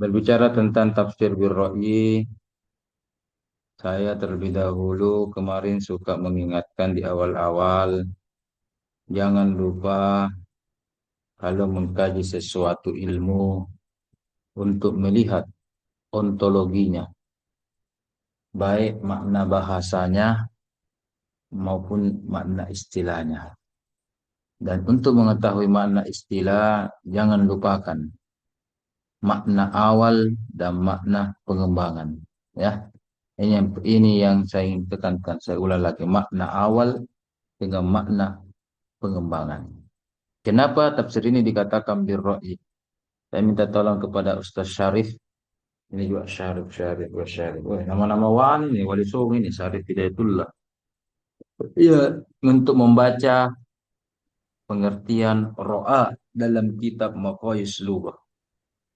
Berbicara tentang tafsir birra'yi, saya terlebih dahulu kemarin suka mengingatkan di awal-awal, jangan lupa kalau mengkaji sesuatu ilmu untuk melihat ontologinya, baik makna bahasanya maupun makna istilahnya. Dan untuk mengetahui makna istilah, jangan lupakan makna awal dan makna pengembangan. Ya, ini yang saya ingin tekankan. Saya ulang lagi, makna awal dengan makna pengembangan. Kenapa tafsir ini dikatakan birra'i? Saya minta tolong kepada Ustaz Syarif. Ini juga Syarif, Syarif, Syarif. Wah, nama-nama wali ini, wali songo ini, Syarif Hidayatullah. Iya, untuk membaca pengertian ro'a dalam kitab Maqayis Lughah.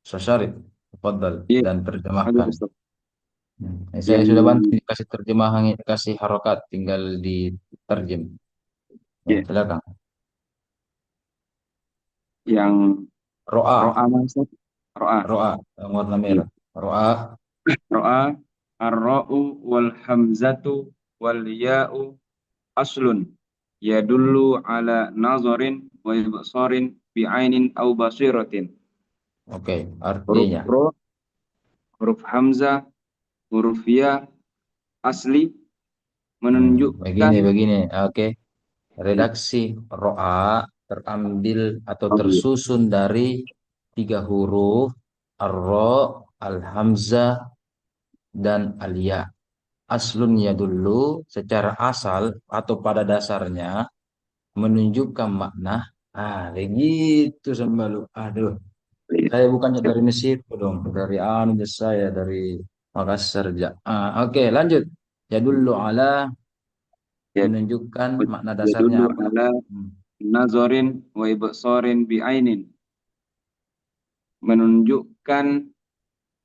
Ustaz Syarif, tafadhal Iya, dan bagus terjemahkan. Ustaz. Saya Yang sudah bantu kasih terjemahan, kasih harokat, tinggal diterjem. Ya, ya, silakan. yang Ro'a, ro'a Ustaz. Ro'a. ro'a, yang warna Iya. merah. Ro'a, Ro'a ar-ra'u wal hamzatu wal ya'u aslun yadullu ala nazarin wa ibsarin bi'ainin aw basiratin. oke, Huruf artinya. ro, huruf hamzah, huruf ya asli menunjukkan. Begini. Oke, redaksi ro'a terambil atau Oh iya. tersusun dari tiga huruf ar-ro, al-hamzah, dan al-ya. Aslun yadullu secara asal atau pada dasarnya menunjukkan makna. Begitu sembalu. Aduh, Iya. saya bukannya dari Mesir dong, dari saya dari Makassar. Oke, lanjut. Yadullu ala Ya, menunjukkan makna dasarnya yadullu apa? ala Hmm. nazarin wa ibsarin bi'ainin, menunjukkan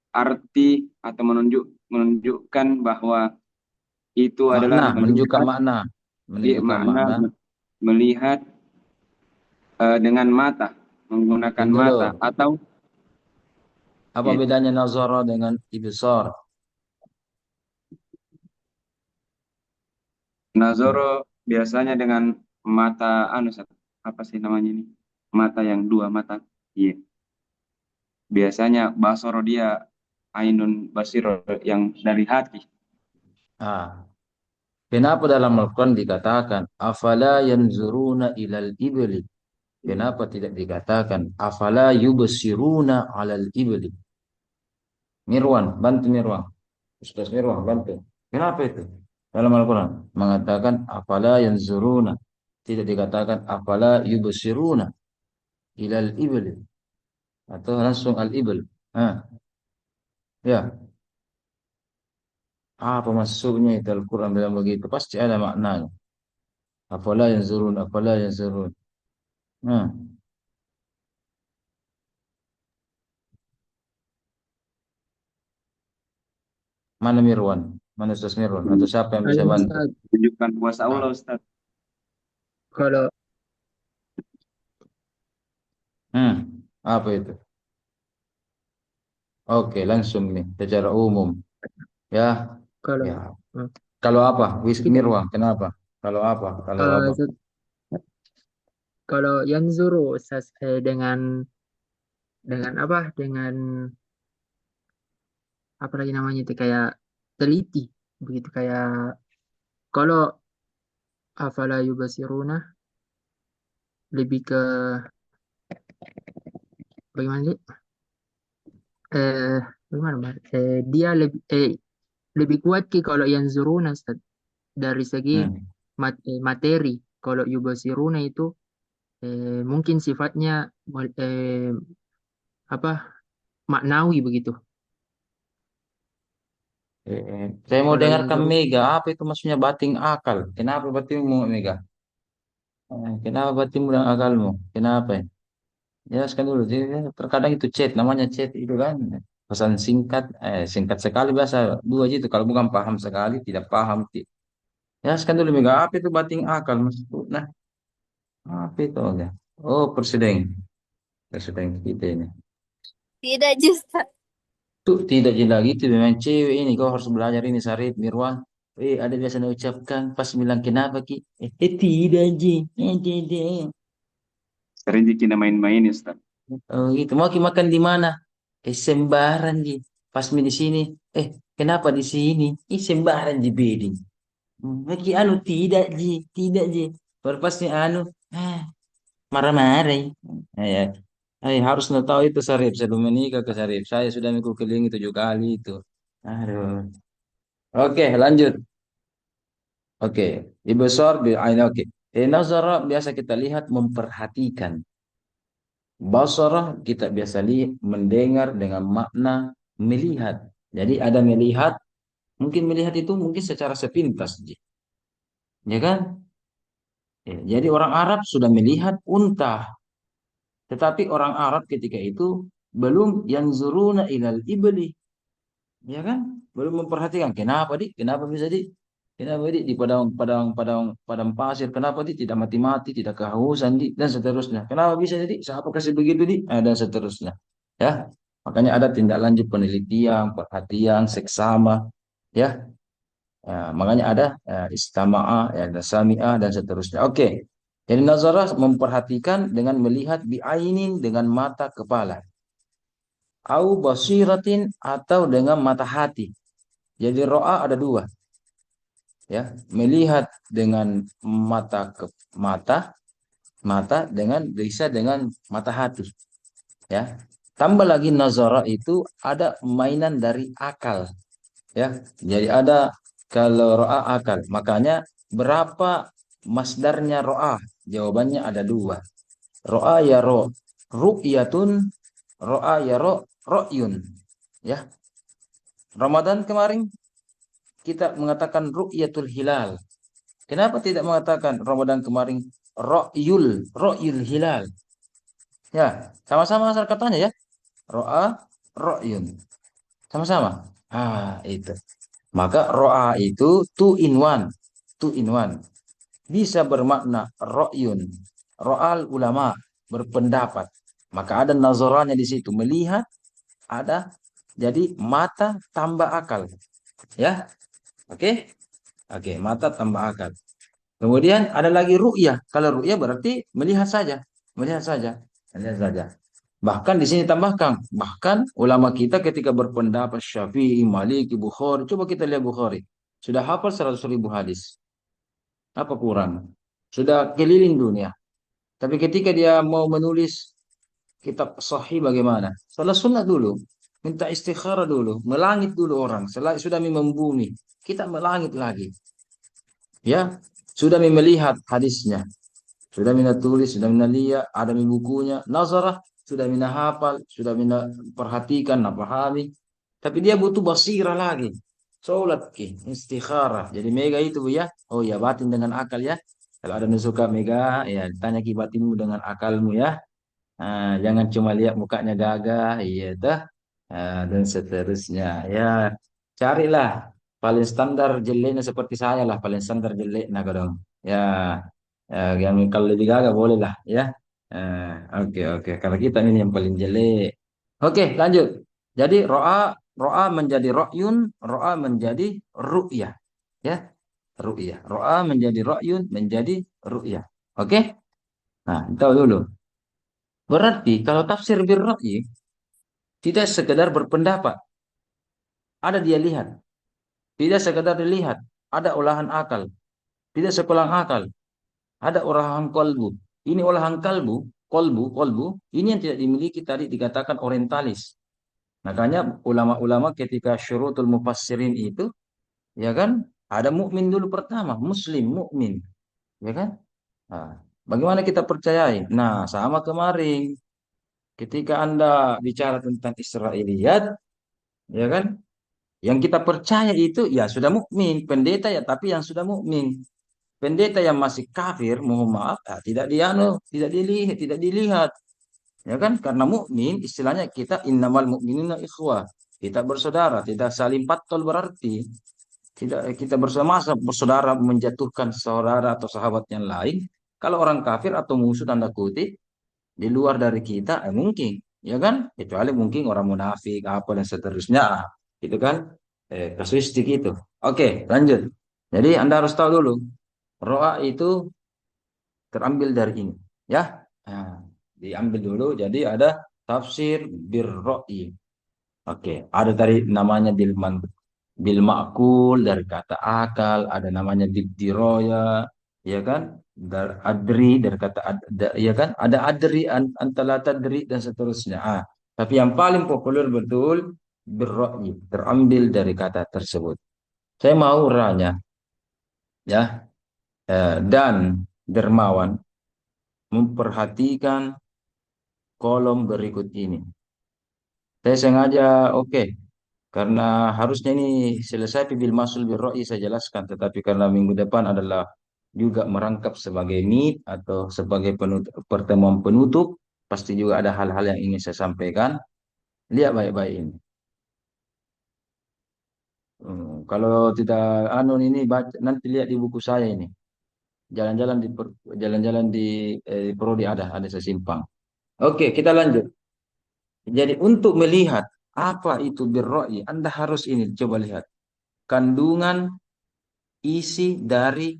arti atau menunjukkan bahwa itu adalah Makna, menunjukkan melihat, makna, menunjukkan makna makna. melihat dengan mata, menggunakan Tunggu mata dulu. atau Apa ya, bedanya nazara dengan ibsar? nazoro biasanya dengan mata anu Sat. Apa sih namanya ini? Mata yang dua mata. Iya. Biasanya basoro dia ainun basiro yang dari hati. Ah, kenapa dalam Al-Quran dikatakan afala yanzuruna ilal ibli? Kenapa tidak dikatakan afala yubsiruna alal ibli? Mirwan, bantu Mirwan. Ustaz Mirwan, bantu. Kenapa itu? Dalam Al-Quran mengatakan afala yanzuruna. Tidak dikatakan afala yubsiruna ilal ibli atau langsung al-ibl. Ya, apa maksudnya itu Al-Quran bilang begitu? Pasti ada maknanya. Afala yanzurun. Nah, mana Mirwan? Mana Ustaz Mirwan? Atau siapa yang bisa Halo bantu? Ustaz, Tunjukkan kuasa Ah, Allah Ustaz. kalau apa itu? Oke, langsung nih secara umum. Ya, kalau ya. eh, Kalau apa? tidak Mirwan, kenapa? Kalau apa? Kalau apa? Ustaz, kalau yanzuru Ustaz, dengan apa? Dengan apa lagi namanya itu kayak teliti begitu kayak kalau afala yubasiruna lebih ke bagaimana sih? Eh bagaimana Mbak? Dia lebih kuat ki kalau yanzuruna Ustaz dari segi Hmm. materi. Kalau yubasiruna itu mungkin sifatnya apa maknawi begitu. Saya mau Kalau yang dengarkan zuru Mega. Apa itu maksudnya bating akal? Kenapa batingmu Mega? Kenapa batingmu dan akalmu? Kenapa? Jelaskan dulu. Jadi, terkadang itu chat, namanya chat itu kan. Pesan singkat, singkat sekali bahasa dua gitu. Kalau bukan paham sekali, tidak paham. Jelaskan dulu Mega. Apa itu bating akal? Maksud, nah, apa itu? Oke. Oh, presiden kita ini. Tidak justru. Tuh tidak je lagi itu memang cewek ini kau harus belajar ini Sarip Mirwan. Ada biasa ucapkan pas bilang kenapa Ki? Tidak Ji. Tidak. Sering dikira main-main ya, Ustaz. Oh gitu. Mau Ki makan di mana? Sembaran Ji. Pas mi di sini. Kenapa di sini? Sembaran Ji beding. Lagi anu tidak Ji, tidak Ji. Berpasnya anu, ah, marah-marah. Ya. Harus tahu itu Sarip sebelum menikah ke Sarip. Saya sudah mengikuti keliling 7 kali itu. Aduh. Oke, lanjut. Oke, Ibsar bil ain. Oke. Nazara biasa kita lihat memperhatikan. Basarah kita biasa lihat mendengar dengan makna melihat. Jadi ada melihat, mungkin melihat itu mungkin secara sepintas, Ji. Ya kan? Jadi orang Arab sudah melihat unta, tetapi orang Arab ketika itu belum yang zuruna ilal ibli, ya kan? Belum memperhatikan kenapa kenapa bisa kenapa di padang padang padang padang pasir, kenapa tidak mati-mati, tidak kehausan dan seterusnya. Kenapa bisa siapa kasih begitu dan seterusnya. Ya, makanya ada tindak lanjut penelitian, perhatian, seksama, ya. Makanya ada istama'a, ya, ada sami'ah dan seterusnya. Oke. Jadi nazarah memperhatikan dengan melihat bi'ainin dengan mata kepala. Au basiratin atau dengan mata hati. Jadi ro'a ada dua. Ya, melihat dengan mata dengan bisa dengan mata hati. Ya. Tambah lagi nazarah itu ada mainan dari akal. Ya, jadi ada kalau ro'a akal. Makanya berapa masdarnya ro'a? Jawabannya ada dua. Ro'a ya ro, ru'yatun, ro'a ya ro, ro'yun. Ya, Ramadan kemarin kita mengatakan ru'yatul hilal. Kenapa tidak mengatakan Ramadan kemarin ro'yul hilal? Ya, sama-sama asal katanya ya. Ro'a, ro'yun. Sama-sama. Itu. Maka ro'a itu two in one. Two in one. Bisa bermakna ro'yun. Ro'al ulama. Berpendapat. Maka ada nazaranya di situ. Melihat ada. Jadi mata tambah akal. Ya. Oke. Oke. Mata tambah akal. Kemudian ada lagi ru'yah. Kalau ru'yah berarti melihat saja. Melihat saja. Melihat saja. Bahkan di sini tambahkan, bahkan ulama kita ketika berpendapat Syafi'i, Maliki, Bukhari, coba kita lihat Bukhari. Sudah hafal 100.000 hadis. Apa kurang? Sudah keliling dunia. Tapi ketika dia mau menulis kitab sahih bagaimana? Salah sunnah dulu. Minta istikharah dulu. Melangit dulu orang. Sudah membumi. Kita melangit lagi. Ya, sudah melihat hadisnya. Sudah mina tulis, sudah mina lihat, ada di bukunya. Nazarah, sudah mina hafal, sudah mina perhatikan, pahami. Tapi dia butuh basirah lagi. Sholat ki, istikharah. Jadi mega itu Bu ya. Oh ya, batin dengan akal ya. Kalau ada yang suka mega, ya tanya ki batinmu dengan akalmu ya. Jangan cuma lihat mukanya gagah, iya dah. Dan seterusnya. Ya, carilah paling standar jeleknya seperti saya lah, paling standar jelek nah dong. Ya, yang kalau lebih gagah boleh lah ya. Oke oke. Kalau kita ini yang paling jelek. Oke, lanjut. Jadi ro'a ro'a menjadi ro'yun, ro'a menjadi ru'yah. Ya, ru'yah. Ro'a menjadi ro'yun, menjadi ru'yah. Oke? Nah, tahu dulu. Berarti kalau tafsir bir ra'yi tidak sekedar berpendapat, ada dia lihat. Tidak sekedar dilihat, ada olahan akal. Tidak sekolah akal, ada olahan kolbu. Ini olahan kolbu, ini yang tidak dimiliki tadi dikatakan orientalis. Makanya ulama-ulama ketika syurutul mufassirin itu, ya kan, ada mukmin dulu pertama, muslim, mukmin, ya kan? Nah, bagaimana kita percayai? Nah, sama kemarin ketika Anda bicara tentang Israiliyat, ya kan? Yang kita percaya itu ya sudah mukmin, pendeta ya tapi yang sudah mukmin. Pendeta yang masih kafir, mohon maaf, tidak tidak dilihat, ya kan? Karena mukmin istilahnya kita innamal mu'minuna ikhwah. Kita bersaudara, tidak saling patol berarti tidak kita bersama bersaudara menjatuhkan saudara atau sahabat yang lain. Kalau orang kafir atau musuh tanda kutip di luar dari kita, mungkin. ya kan? Kecuali mungkin orang munafik apa dan seterusnya, itu kan kasuistik itu. Oke, lanjut. Jadi Anda harus tahu dulu, ro'a itu terambil dari ini, ya. Nah, diambil dulu. Jadi ada tafsir birro'i. Oke, ada tadi namanya bil ma'kul dari kata akal, ada namanya bil diroya, ya kan? Dari adri dari kata ya kan? Ada adri antara tadri dan seterusnya. Tapi yang paling populer betul birro'i, terambil dari kata tersebut. Saya mau ranya, ya, dan dermawan memperhatikan kolom berikut ini. Saya sengaja, oke, karena harusnya ini selesai bil masul bil ra'i saya jelaskan, tetapi karena minggu depan adalah juga merangkap sebagai meet atau sebagai pertemuan penutup, pasti juga ada hal-hal yang ingin saya sampaikan. Lihat baik-baik ini. Kalau tidak ini baca, nanti lihat di buku saya ini. Jalan-jalan di jalan-jalan di Prodi ada saya simpang. Oke, kita lanjut. Jadi untuk melihat apa itu birro'i, Anda harus ini coba lihat kandungan isi dari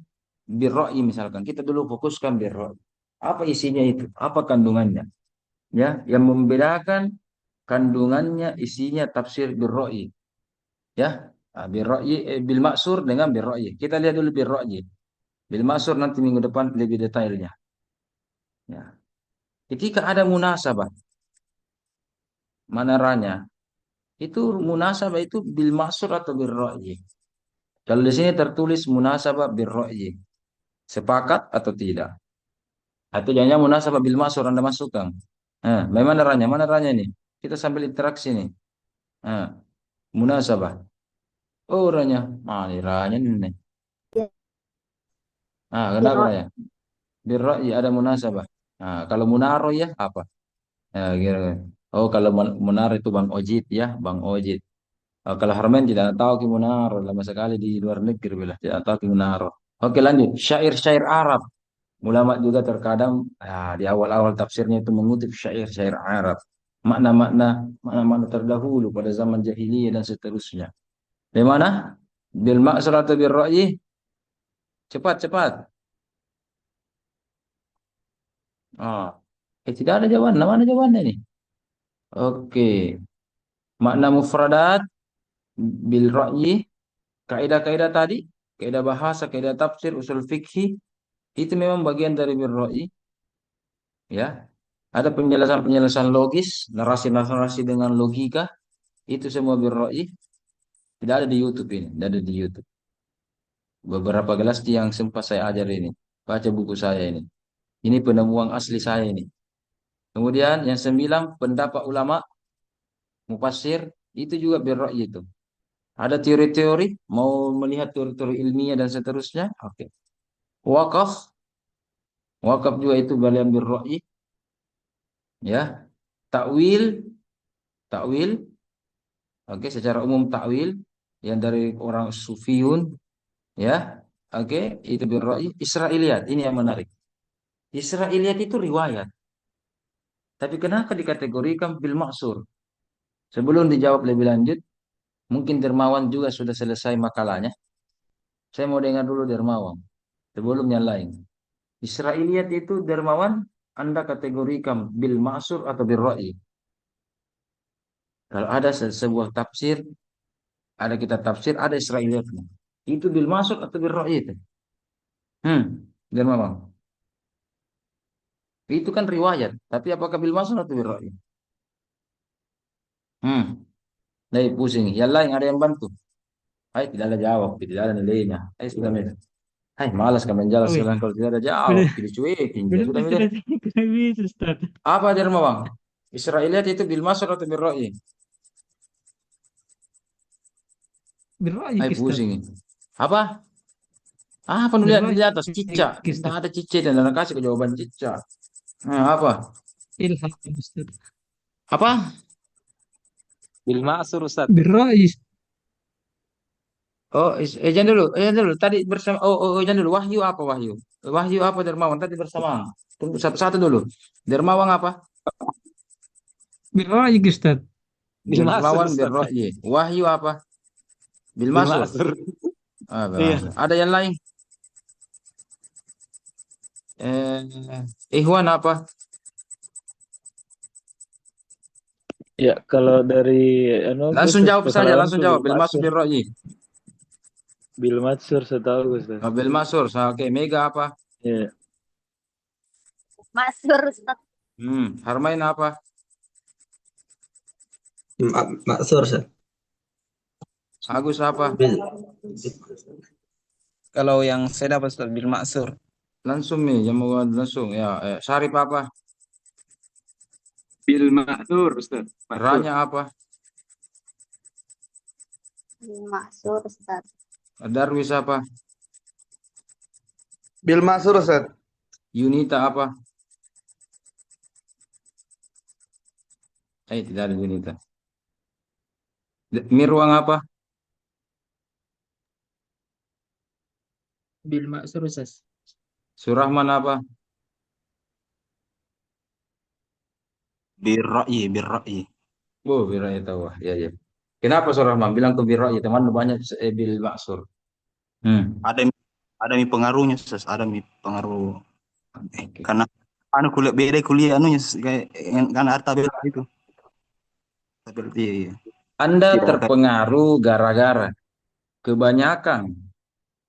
birro'i. Misalkan kita dulu fokuskan birro'i. Apa isinya itu? Apa kandungannya? Ya, yang membedakan kandungannya, isinya tafsir birro'i. Ya, birro'i bil maksur dengan birro'i. Kita lihat dulu birro'i. Bil maksur nanti minggu depan lebih detailnya. Ya. Ketika ada munasabah, manaranya itu munasabah itu bil maksur atau birro'i. Kalau di sini tertulis munasabah birro'i, sepakat atau tidak? Atau jangan munasabah bil maksur Anda masukkan. Bagaimana ranya? Mana ranya ini? Kita sambil interaksi nih. Nah, munasabah. Oh, ranya. Mana ranya ini? Kenapa Biro, ranya? Birro'i ada munasabah. Kalau munaro ya apa? Gitu. Oh, kalau munaro itu Bang Ojit ya, Bang Ojit. Kalau Harmen tidak tahu ki munaro, lama sekali di luar negeri bila tidak tahu ki munaro. Oke, lanjut. Syair-syair Arab. Ulama juga terkadang di awal-awal tafsirnya itu mengutip syair-syair Arab. Makna-makna terdahulu pada zaman jahiliyah dan seterusnya. Di mana? Bil maksur atau bil ra'yi? Cepat, cepat. Ah, tidak ada jawaban. Mana jawabannya ini? Oke. Makna mufradat bil ra'yi, kaidah-kaidah tadi, kaidah bahasa, kaidah tafsir, usul fikih, itu memang bagian dari bil ra'yi, ya. Ada penjelasan-penjelasan logis, narasi-narasi dengan logika, itu semua bil ra'yi. Tidak ada di YouTube ini, tidak ada di YouTube. Beberapa kelas yang sempat saya ajar ini, baca buku saya ini. Ini penemuan asli saya ini. Kemudian yang 9 pendapat ulama mufassir itu juga birra'yi itu. Ada teori-teori, mau melihat teori-teori ilmiah dan seterusnya. Oke. Wakaf, wakaf juga itu bagian birra'yi, ya. Takwil, takwil. Oke, secara umum takwil yang dari orang sufiyun, ya. Oke, itu birra'yi. Israiliyat, ini yang menarik. Israiliyat itu riwayat. Tapi kenapa dikategorikan bil maksur? Sebelum dijawab lebih lanjut, mungkin Dermawan juga sudah selesai makalahnya. Saya mau dengar dulu Dermawan. Sebelum yang lain. Israiliyat itu Dermawan, Anda kategorikan bil maksur atau bil ra'i. Kalau ada sebuah tafsir, ada kitab tafsir, ada Israiliyatnya. Itu bil maksur atau bil ra'i itu? Dermawan. Itu kan riwayat. Tapi apakah bil maksur atau bil ra'i? Dari pusing. Yang lain ada yang bantu. Hai, tidak ada jawab, tidak ada nilainya. Hai, sudah Meda. Hai, malas kami Oh jelaskan iya, kalau tidak ada jawab, benar, pilih cuekin. Ya, benar sudah pasti Meda. nanti tidak bisa, Ustaz. Apa derma bang? Israiliyat itu bil masur atau bil ra'i? Hai, Berra'yik, Ustaz. pusing. Apa? Penulisan di atas cicak. Berra'yik, Tidak Ustaz. ada cicak dan ada kasih ke jawaban cicak. Apa? Ilham, Ustaz. Apa? Bil ma'sur Ustaz. Berra'yik. Oh, jangan dulu. Tadi bersama. Jangan dulu. Wahyu apa Wahyu? Wahyu apa Dermawan? Tadi bersama. Tunggu satu-satu dulu. Dermawan apa? بالرأي أستاذ. Bil Bil Ma'sur lawan bil Ustaz. ra'yi. Wahyu apa? Bil Bil masur. Ma'sur. Ah, bil Iya. masur. Ada yang lain? Ikhwan apa? Ya, kalau dari Langsung Ustaz jawab saja, langsung pengalamanku jawab. Bil Bil masur Matsur. bil ra'yi. Bil Matsur setahu Ustaz. Oh, bil masur. Oke, Mega apa? Ya, Maksur Ustaz. Harmain apa? Maksur, Ustaz. Agus apa? Bil- Kalau yang saya dapat Ustaz bil Ma'sur. Langsung nih, yang mau langsung. Ya, Syarif apa? Bil ma'thur Ustaz. Ma'thur. Ranya apa? Maksur Ustaz. Darwis apa? Bil Maksur, Ustaz. Yunita apa? Tidak ada Yunita. Mirwang apa? bil ma'sur Ustaz. Surahman apa? Birra'yi, birra'yi. Oh, Birra'yi tahu. Ya, ya. Kenapa Surahman bilang ke Birra'yi? Teman banyak bil maksur. Ada ada mi pengaruhnya Ustaz, ada mi pengaruh. Oke. Karena kuliah beda kuliah anunya kayak karena harta beda itu. Iya, iya. Anda Tidak ada. terpengaruh gara-gara kebanyakan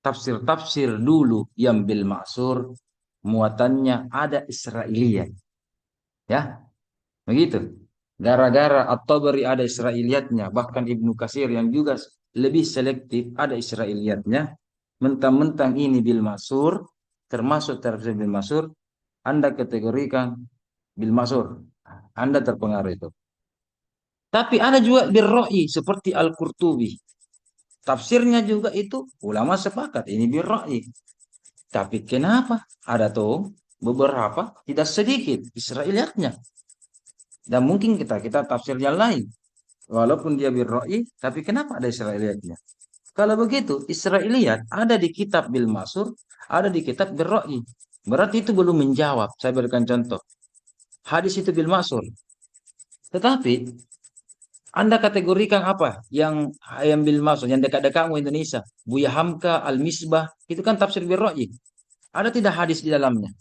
tafsir-tafsir dulu yang bil maksur muatannya ada Israiliyat. Ya, begitu. Gara-gara At-Tabari ada Israiliyatnya, bahkan Ibnu Katsir yang juga lebih selektif ada Israiliyatnya. Mentang-mentang ini bil maksur, termasuk tafsir bil maksur, Anda kategorikan bil maksur. Anda terpengaruh itu. Tapi ada juga bil ra'yi seperti Al-Qurtubi. Tafsirnya juga itu ulama sepakat ini bil ra'yi. Tapi kenapa ada tuh beberapa tidak sedikit Israiliyatnya? Dan mungkin kita tafsir yang lain. Walaupun dia bil ra'yi, tapi kenapa ada Israiliyatnya? Kalau begitu, Israiliyat ada di kitab bil maksur, ada di kitab bil ra'yi. Berarti itu belum menjawab. Saya berikan contoh. Hadis itu bil maksur. Tetapi Anda kategorikan apa yang bil maksur, yang dekat-dekatmu Indonesia, Buya Hamka, Al-Misbah, itu kan tafsir bil ra'yi. Ada tidak hadis di dalamnya?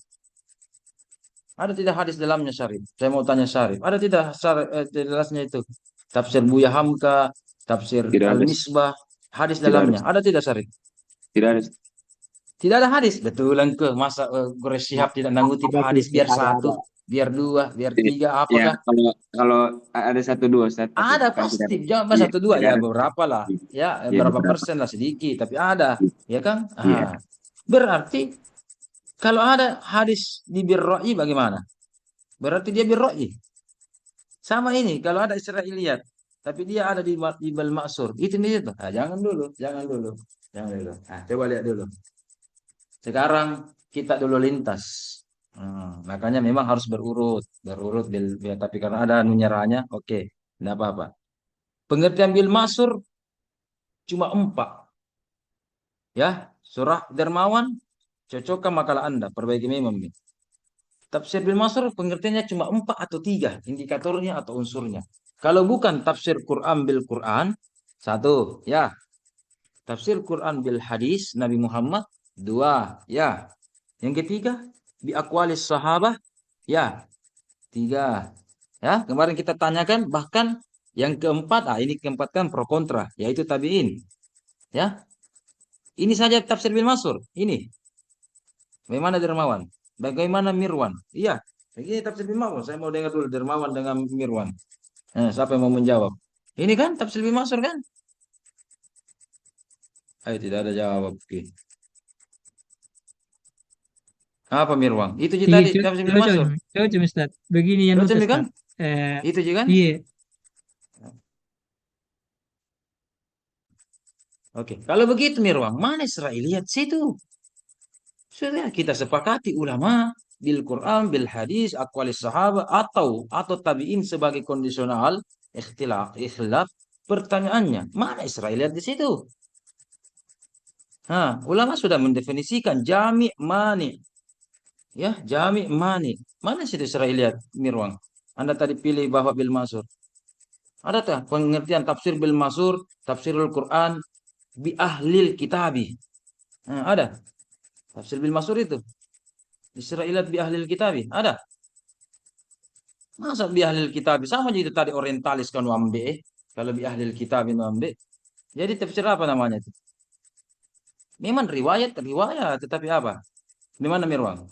Ada tidak hadis dalamnya Syarif? Saya mau tanya Syarif. Ada tidak jelasnya itu? Tafsir Buya Hamka, tafsir Tidak ada. Al-Misbah, hadis Tidak dalamnya. ada. Ada tidak Syarif? Tidak ada. Tidak ada hadis. Betulan ke masa Quraisy Shihab tidak mengutip hadis biar satu, biar dua, biar tiga. Ya, Apakah? kalau ada satu dua Ustaz, tapi Ada kan tidak pasti. ada. Jangan Iya, satu dua tidak ya ada. beberapa lah. Ya Iya, berapa beberapa. persen lah sedikit. Tapi ada. Ya kan? Iya. Berarti kalau ada hadis di birra'yi bagaimana? Berarti dia birra'yi. Sama ini. Kalau ada Israiliyat. Tapi dia ada di bal maksur. Itu nih itu. Jangan dulu. Jangan dulu. Jangan dulu. Coba lihat dulu. Sekarang kita dulu lintas. Makanya memang harus berurut, tapi karena ada nunyeranya, oke, tidak apa-apa. Pengertian bil maksur cuma 4. Ya, surah Dermawan, cocokkan makalah Anda, perbaiki memang nih. Tafsir bil maksur pengertiannya cuma 4 atau 3, indikatornya atau unsurnya. Kalau bukan tafsir Quran bil Quran, 1, ya. Tafsir Quran bil hadis Nabi Muhammad, 2, ya. Yang ketiga, bi aqwalis sahabah, ya. 3. Ya, kemarin kita tanyakan bahkan yang keempat, ini keempat kan pro kontra, yaitu tabi'in. Ya. Ini saja tafsir bil maksur. Ini. Bagaimana Dermawan? Bagaimana Mirwan? Iya. Ini tafsir bil maksur. Saya mau dengar dulu Dermawan dengan Mirwan. Siapa yang mau menjawab? Ini kan tafsir bil maksur kan? Ayo, tidak ada jawab. Oke. Apa Mirwan? Itu je tadi tafsir bil maksur. Cocok Ustaz. Begini yang Cocok Ustaz kan? Itu je kan? Iya. Oke. Kalau begitu Mirwan, mana Israiliyat situ? Sudah kita sepakati ulama bil Quran, bil hadis, aqwalis sahabat atau tabi'in sebagai kondisional ikhlaf. Pertanyaannya, mana Israiliyat di situ? Ulama sudah mendefinisikan jami' mani. Ya, jami' mani. Mana situ Israiliyat, Mirwan? Anda tadi pilih bahwa bil masur. Ada tak pengertian tafsir bil masur, tafsirul Quran bi ahlil kitabi? Nah, ada. Tafsir bil masur itu. Israilat bi ahlil kitabi. Ada. Masa bi ahlil kitabi sama jadi tadi orientalis kan ambe. Kalau bi ahlil kitabi ambe. Jadi tafsir apa namanya itu? Memang riwayat, tetapi apa? Di mana Mirwan?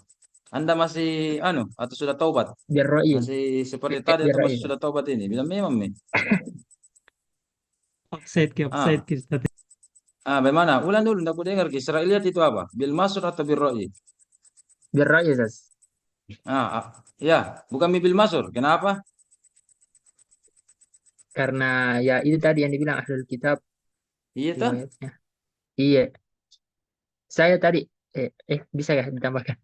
Anda masih atau sudah taubat? بالرأي Masih seperti tadi atau masih بالرأي sudah taubat ini? Bilang memang nih. Offside ke offside Ah, ke Ustaz. bagaimana? Ulang dulu, tidak dengar. Israeliat itu apa? Bil masur atau bil ra'yi? بالرأي Ustaz. Ya, bukan bil masur. Kenapa? Karena ya itu tadi yang dibilang ahlul kitab Iya toh? riwayatnya. Iya, saya tadi bisa ya ditambahkan?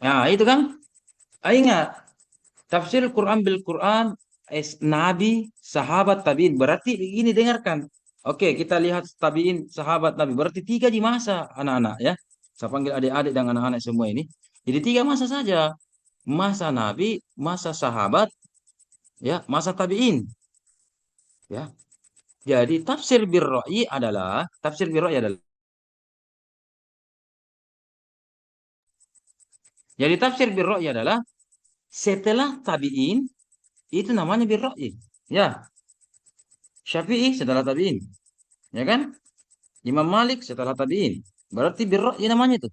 Nah, itu kan. Ingat, tafsir Quran bil Quran, Nabi, sahabat, tabiin. Berarti ini dengarkan. Oke, kita lihat tabiin, sahabat, Nabi. Berarti 3 di masa anak-anak ya. Saya panggil adik-adik dan anak-anak semua ini. Jadi 3 masa saja. Masa Nabi, masa sahabat, ya, masa tabiin. Ya. Jadi tafsir birra'yi adalah jadi tafsir birra'yi adalah setelah tabiin itu namanya birra'yi. Ya, Syafi'i setelah tabiin. Ya kan? Imam Malik setelah tabiin. Berarti birra'yi namanya itu.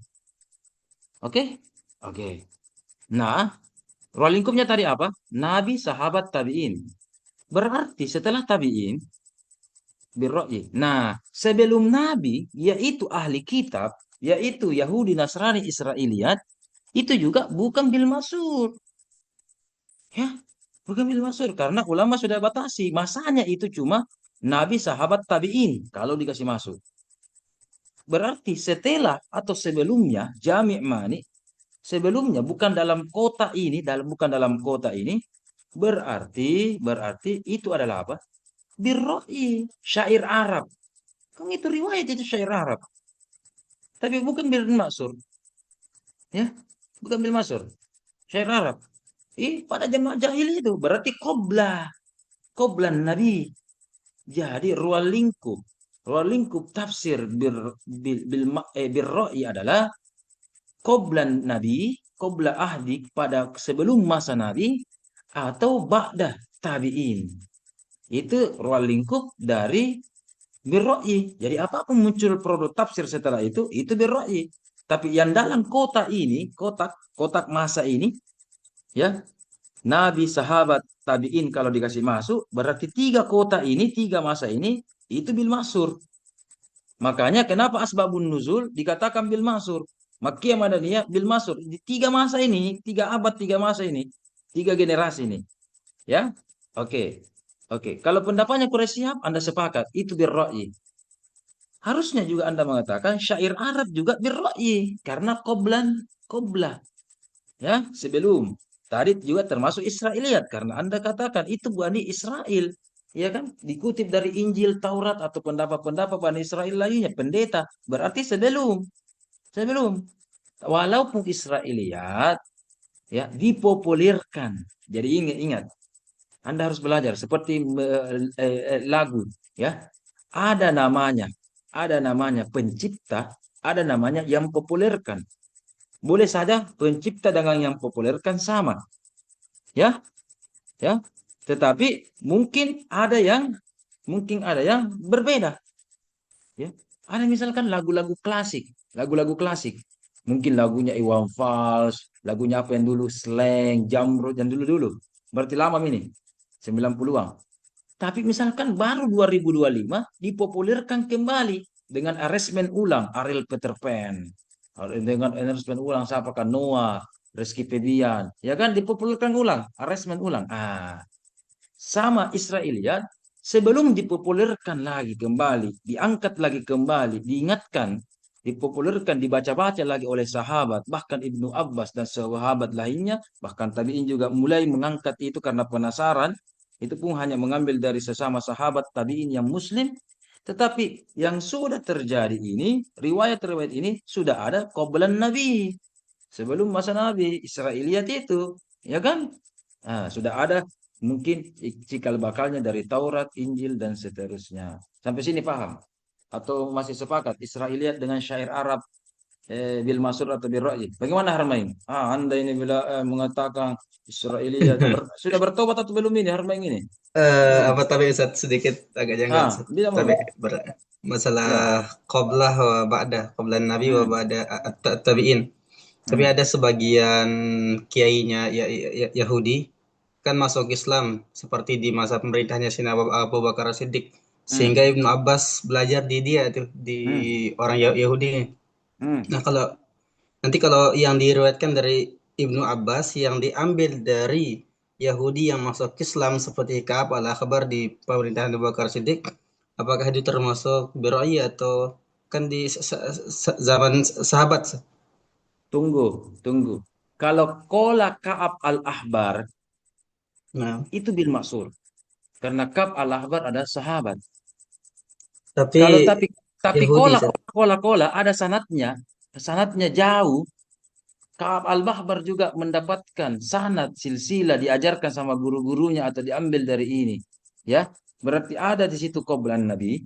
Oke? Oke. Nah, ruang lingkupnya tadi apa? Nabi, sahabat, tabiin. Berarti setelah tabiin birra'yi. Nah, sebelum Nabi, yaitu ahli kitab, yaitu Yahudi, Nasrani, Israiliyat, itu juga bukan bil masur. Ya, bukan bil masur. Karena ulama sudah batasi. Masanya itu cuma Nabi, sahabat, tabi'in. Kalau dikasih masuk. Berarti setelah atau sebelumnya, jami' mani, sebelumnya bukan dalam kota ini, bukan dalam kota ini, berarti itu adalah apa? Birroi, syair Arab. Kan itu riwayat itu syair Arab. Tapi bukan bil masur. Ya, bukan bil masur. Syair Arab. Pada zaman jahil itu berarti qoblan Nabi. Jadi ruang lingkup tafsir birroi adalah qoblan Nabi, qobla ahdi pada sebelum masa Nabi atau ba'da tabi'in. Itu ruang lingkup dari birroi. Jadi apapun muncul produk tafsir setelah itu birroi. Tapi yang dalam kotak ini, kotak masa ini, ya, Nabi, sahabat, tabiin kalau dikasih masuk, berarti 3 kota ini, 3 masa ini, itu bil masur. Makanya kenapa asbabun nuzul dikatakan bil masur. Makkiyah Madaniyah bil masur. Di 3 masa ini, 3 abad, 3 masa ini, 3 generasi ini. Ya, oke. Kalau pendapatnya Quraisy Shihab, Anda sepakat, itu birra'yi. Harusnya juga Anda mengatakan syair Arab juga birra'yi. Karena qoblah. Ya, sebelum. Tadi juga termasuk Israiliyat karena Anda katakan itu Bani Israel, ya kan? Dikutip dari Injil, Taurat atau pendapat-pendapat Bani Israel lainnya, pendeta. Berarti sebelum. Walaupun Israiliyat ya dipopulerkan. Jadi ingat. Anda harus belajar seperti lagu, ya. Ada namanya pencipta, ada namanya yang populerkan. Boleh saja pencipta dengan yang populerkan sama. Ya. Tetapi mungkin ada yang berbeda. Ya. Ada misalkan lagu-lagu klasik. Mungkin lagunya Iwan Fals, lagunya apa yang dulu Slang, Jamrud yang dulu-dulu. Berarti lama ini. 90-an. Tapi misalkan baru 2025 dipopulerkan kembali dengan arrangement ulang Ariel Peter Pan. Dengan arrangement ulang siapa kan Noah, Rizky Febian, ya kan dipopulerkan ulang, arrangement ulang. Sama Israiliyat sebelum dipopulerkan lagi kembali, diangkat lagi kembali, diingatkan, dipopulerkan, dibaca-baca lagi oleh sahabat, bahkan Ibnu Abbas dan sahabat lainnya, bahkan tabi'in juga mulai mengangkat itu karena penasaran. Itu pun hanya mengambil dari sesama sahabat tabi'in yang muslim. Tetapi yang sudah terjadi ini, riwayat-riwayat ini sudah ada qoblan Nabi. Sebelum masa Nabi, Israiliyat itu. Ya kan? Sudah ada mungkin cikal bakalnya dari Taurat, Injil, dan seterusnya. Sampai sini paham? Atau masih sepakat Israiliyat dengan syair Arab bil masur atau bil ra'yi? Bagaimana Harmain? Anda ini bila mengatakan Israiliyat sudah bertobat atau belum ini Harmain ini? Apa tapi Ustaz sedikit agak janggal Ustaz. Bila mau. Tapi masalah qablah wa ba'da, qablan nabi wa ba'da tabi'in. Tapi ada sebagian kiainya Yahudi kan masuk Islam seperti di masa pemerintahnya Sina Abu Bakar Siddiq, sehingga Ibnu Abbas belajar di dia tuh di orang Yahudi. Nah, kalau yang diriwayatkan dari Ibnu Abbas yang diambil dari Yahudi yang masuk Islam seperti Ka'ab al-Akhbar di pemerintahan Abu Bakar Siddiq, apakah itu termasuk beroi atau kan di zaman sahabat? Tunggu. Kalau kola Ka'ab al-Ahbar Nah, itu bil maksur. Karena Ka'ab al-Ahbar ada sahabat. tapi Kalau tapi Yahudi, kola ada sanatnya jauh. Ka'ab al-Ahbar juga mendapatkan sanad silsilah diajarkan sama guru-gurunya atau diambil dari ini. Ya, berarti ada di situ qoblan Nabi.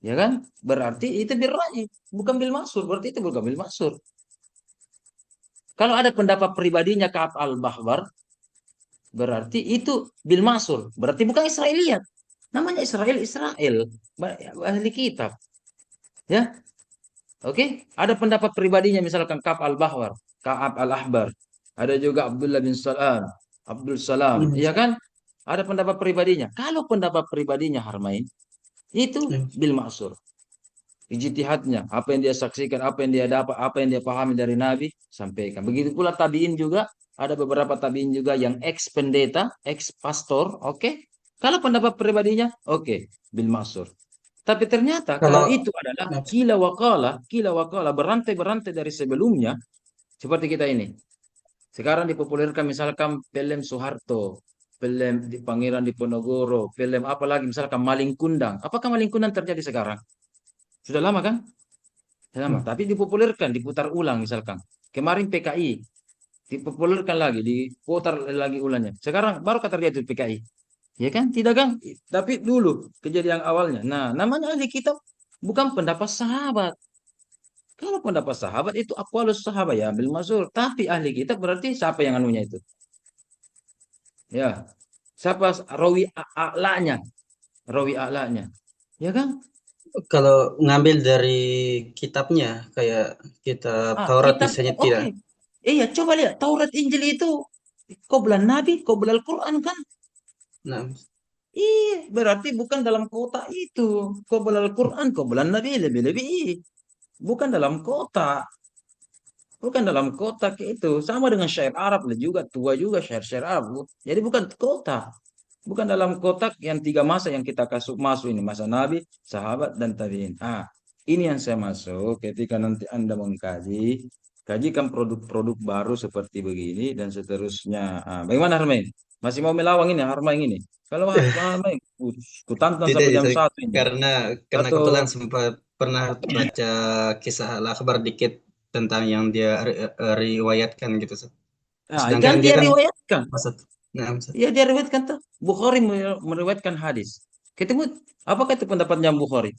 Ya kan? Berarti itu bil ra'yi, bukan bil maksur. Berarti itu bukan bil maksur. Kalau ada pendapat pribadinya Ka'ab al-Ahbar, berarti itu bil maksur. Berarti bukan Israiliyat. Namanya Israel, ahli kitab. Ya. Oke, ada pendapat pribadinya misalkan Ka'ab al-Ahbar. Ada juga Abdullah bin Salam, Abdul Salam, iya kan? Ada pendapat pribadinya. Kalau pendapat pribadinya Harmain, itu bil maksur. Ijtihadnya, apa yang dia saksikan, apa yang dia dapat, apa yang dia pahami dari Nabi, sampaikan. Begitu pula tabiin juga, ada beberapa tabiin juga yang ex pendeta, ex pastor, oke? Kalau pendapat pribadinya, oke, bil maksur. Tapi ternyata kalau itu adalah kila wakala, berantai-berantai dari sebelumnya, seperti kita ini. Sekarang dipopulerkan misalkan film Soeharto, film di Pangeran Diponegoro, film apa lagi misalkan Maling Kundang. Apakah Maling Kundang terjadi sekarang? Sudah lama kan? Sudah lama. Tapi dipopulerkan, diputar ulang misalkan. Kemarin PKI dipopulerkan lagi, diputar lagi ulangnya. Sekarang baru terjadi PKI. Ya kan? Tidak kan? Tapi dulu kejadian awalnya. Nah, namanya ahli kitab bukan pendapat sahabat. Kalau pendapat sahabat itu aqwalus sahabat ya bil maksur. Tapi ahli kitab berarti siapa yang anunya itu? Ya. Siapa rawi a'lanya? Rawi a'lanya. Ya kan? Kalau ngambil dari kitabnya kayak kitab Taurat kitab, misalnya tidak. Iya, coba lihat Taurat Injil itu qoblan Nabi, qoblan Quran kan? Nah, Iya, berarti bukan dalam kota itu. Qoblan Quran, qoblan Nabi lebih-lebih. Bukan dalam kota. Bukan dalam kotak itu. Sama dengan syair Arab juga. Tua juga syair-syair Arab. Jadi bukan kota. Bukan dalam kotak yang 3 masa yang kita masuk ini. Masa Nabi, sahabat, dan tabi'in. Ini yang saya masuk ketika nanti Anda mengkaji. Kajikan produk-produk baru seperti begini dan seterusnya. Bagaimana Harmain? Masih mau melawang ini Harmain ini? Kalau Harmain, kutantang sampai jam 1 ini. Karena kebetulan sempat pernah baca kisah Al-Akhbar dikit tentang yang dia riwayatkan gitu. Sedangkan dia riwayatkan. Ya, dia riwayatkan tuh. Bukhari meriwayatkan hadis. Ketemu, apakah itu pendapatnya Bukhari?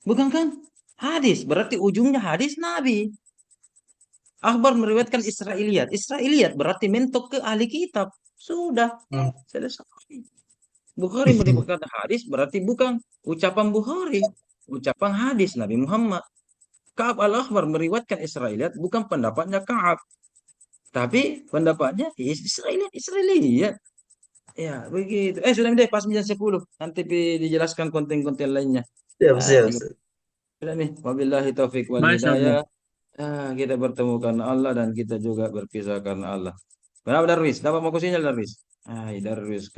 Bukan kan? Hadis, berarti ujungnya hadis Nabi. Akhbar meriwayatkan Israiliyat berarti mentok ke ahli kitab. Sudah, selesai. Bukhari meriwayatkan hadis berarti bukan ucapan Bukhari, ucapan hadis Nabi Muhammad. Ka'ab al-Akhbar meriwayatkan Israiliyat bukan pendapatnya Ka'ab. Tapi pendapatnya Israiliyat. Ya, begitu. Sudah deh pas jam 10. Nanti dijelaskan konten-konten lainnya. Siap. Sudah nih, wabillahi taufiq wal hidayah. Kita bertemu karena Allah dan kita juga berpisah karena Allah. Kenapa Darwis? Dapat mau sinyal Darwis? Darwis.